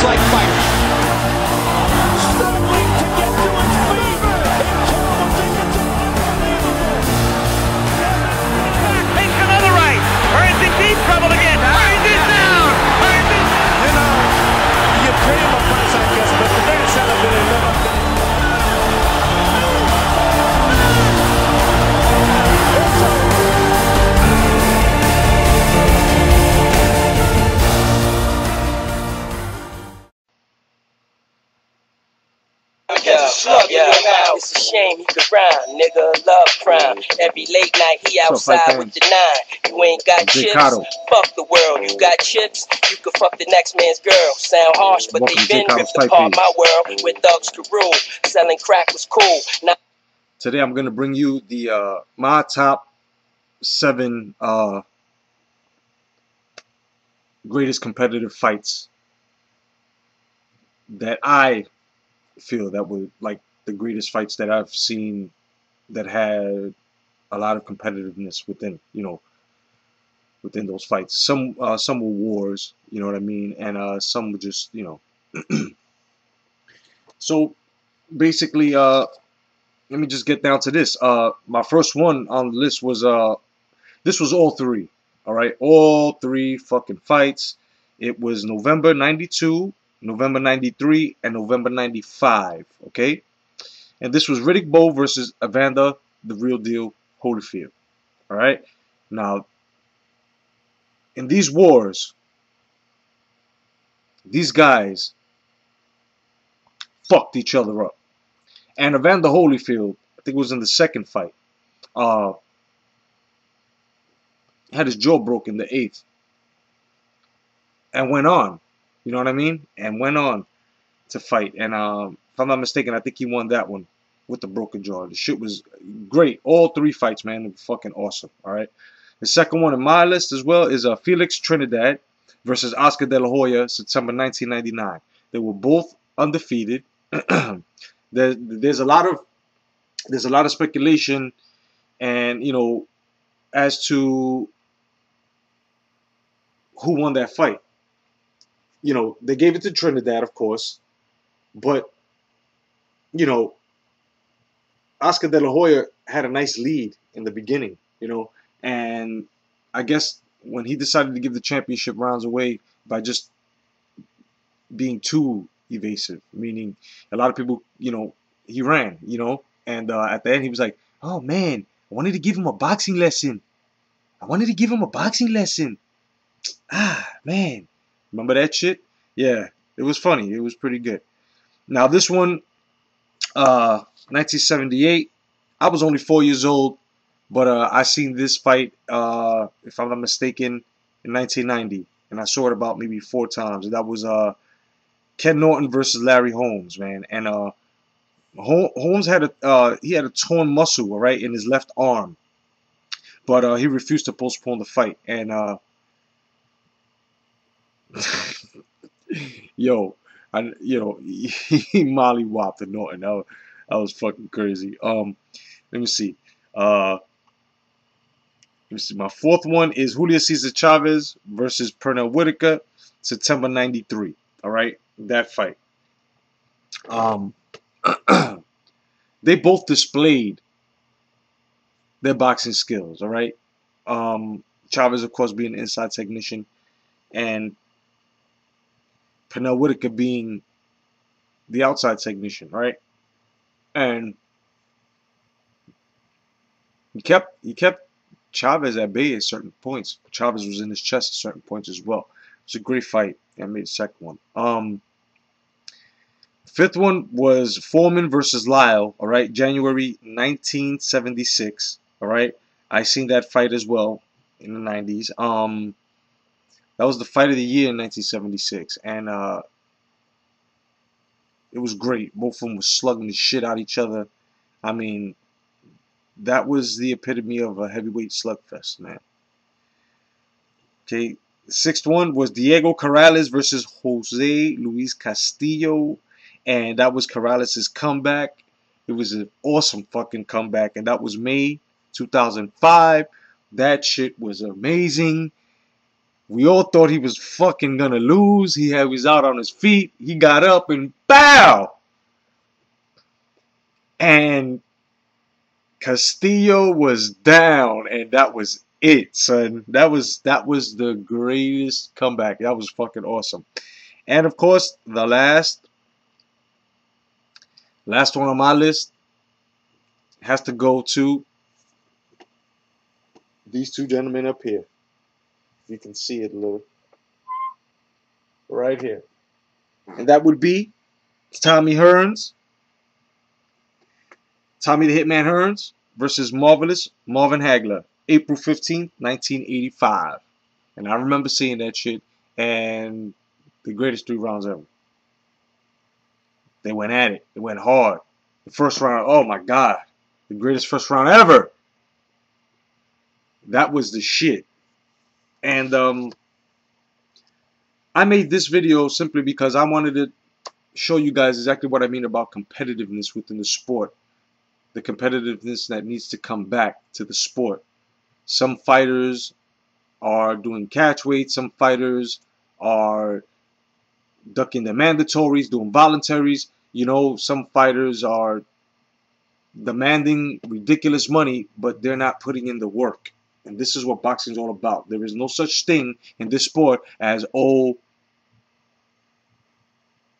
like fighter. Struggling to get to his feet. Takes another right. Burns in deep trouble again. Burns is down. Burns is... You know, you pay him a price, I guess, but the man said that they live up there. It's a shame he could rhyme, nigga, love crime. Every late night he outside with the 9. You ain't got chips, J.Cotto. fuck the world. You got chips, you can fuck the next man's girl. Sound harsh, but Welcome they to been J.Cotto's ripped Type apart Page. my world where thugs could rule. Selling crack was cool. Now Today I'm gonna bring you the my top 7 greatest competitive fights that I feel that were like the greatest fights that I've seen that had a lot of competitiveness within, you know, within those fights. Some were wars, you know what I mean, and some were just, you know. So basically, let me just get down to this. My first one on the list was this was all 3. All right, all 3 fucking fights. It was November '92, November '93, and November '95. Okay, and this was Riddick Bowe versus Evander the Real Deal Holyfield. All right, now in these wars, these guys fucked each other up. And Evander Holyfield, I think it was in the second fight, had his jaw broken the 8th. And went on. You know what I mean? And went on to fight. And if I'm not mistaken, I think he won that one with the broken jaw. The shit was great. All 3 fights, man, they were fucking awesome. All right. The second one on my list as well is Felix Trinidad versus Oscar De La Hoya, September 1999. They were both undefeated. There's a lot of speculation, and you know, as to who won that fight. You know, they gave it to Trinidad, of course, but you know, Oscar De La Hoya had a nice lead in the beginning, you know, and I guess when he decided to give the championship rounds away by just being too evasive, meaning a lot of people, you know, he ran, you know, and at the end he was like, oh man, I wanted to give him a boxing lesson. Ah, man. Remember that shit? Yeah, it was funny. It was pretty good. Now this one, 1978, I was only 4 years old, but I seen this fight, if I'm not mistaken, in 1990, and I saw it about maybe 4 times. And that was Ken Norton versus Larry Holmes, man. And Holmes had a torn muscle, all right, in his left arm, but he refused to postpone the fight. And yo, you know, he mollywopped the Norton. That was fucking crazy. Let me see. Let me see. My 4th one is Julio Cesar Chavez versus Pernell Whitaker, September '93. All right, that fight. They both displayed their boxing skills. All right. Chavez, of course, being an inside technician, and Pernell Whitaker being the outside technician, right? And he kept Chavez at bay at certain points. Chavez was in his chest at certain points as well. It was a great fight. I made the second one. 5th one was Foreman versus Lyle. All right, January 1976. All right, I seen that fight as well in the 90s. That was the fight of the year in 1976, and it was great. Both of them were slugging the shit out of each other. I mean, that was the epitome of a heavyweight slugfest, man. Okay, the 6th one was Diego Corrales versus Jose Luis Castillo, and that was Corrales' comeback. It was an awesome fucking comeback, and that was May 2005. That shit was amazing. We all thought he was fucking gonna lose. He was out on his feet. He got up and bow. And Castillo was down, and that was it, son. That was the greatest comeback. That was fucking awesome. And of course, the last one on my list has to go to these two gentlemen up here. You can see it a little. Right here. And that would be Tommy Hearns. Tommy the Hitman Hearns versus Marvelous Marvin Hagler. April 15th, 1985. And I remember seeing that shit. And the greatest 3 rounds ever. They went at it. They went hard. The first round, oh my God. The greatest first round ever. That was the shit. And I made this video simply because I wanted to show you guys exactly what I mean about competitiveness within the sport. The competitiveness that needs to come back to the sport. Some fighters are doing catch weight. Some fighters are ducking the mandatories, doing voluntaries. You know, some fighters are demanding ridiculous money, but they're not putting in the work. And this is what boxing is all about. There is no such thing in this sport as, oh,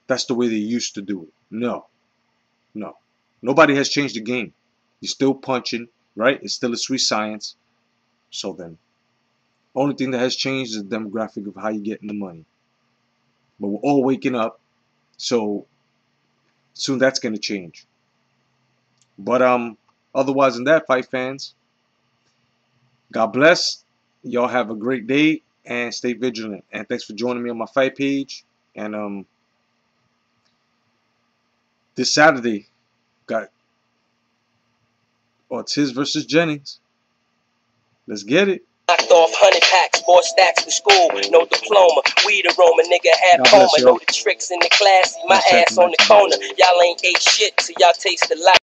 that's the way they used to do it. No. No. Nobody has changed the game. You're still punching, right? It's still a sweet science. So then, only thing that has changed is the demographic of how you're getting the money. But we're all waking up, so soon that's going to change. But otherwise than that, fight fans, God bless. Y'all have a great day and stay vigilant. And thanks for joining me on my fight page. And this Saturday, got Ortiz versus Jennings. Let's get it. Knocked off 100 packs, more stacks for school. No diploma, weed aroma, nigga had coma. Know the tricks in the class, see my ass on the corner. Y'all ain't ate shit, so y'all taste the light.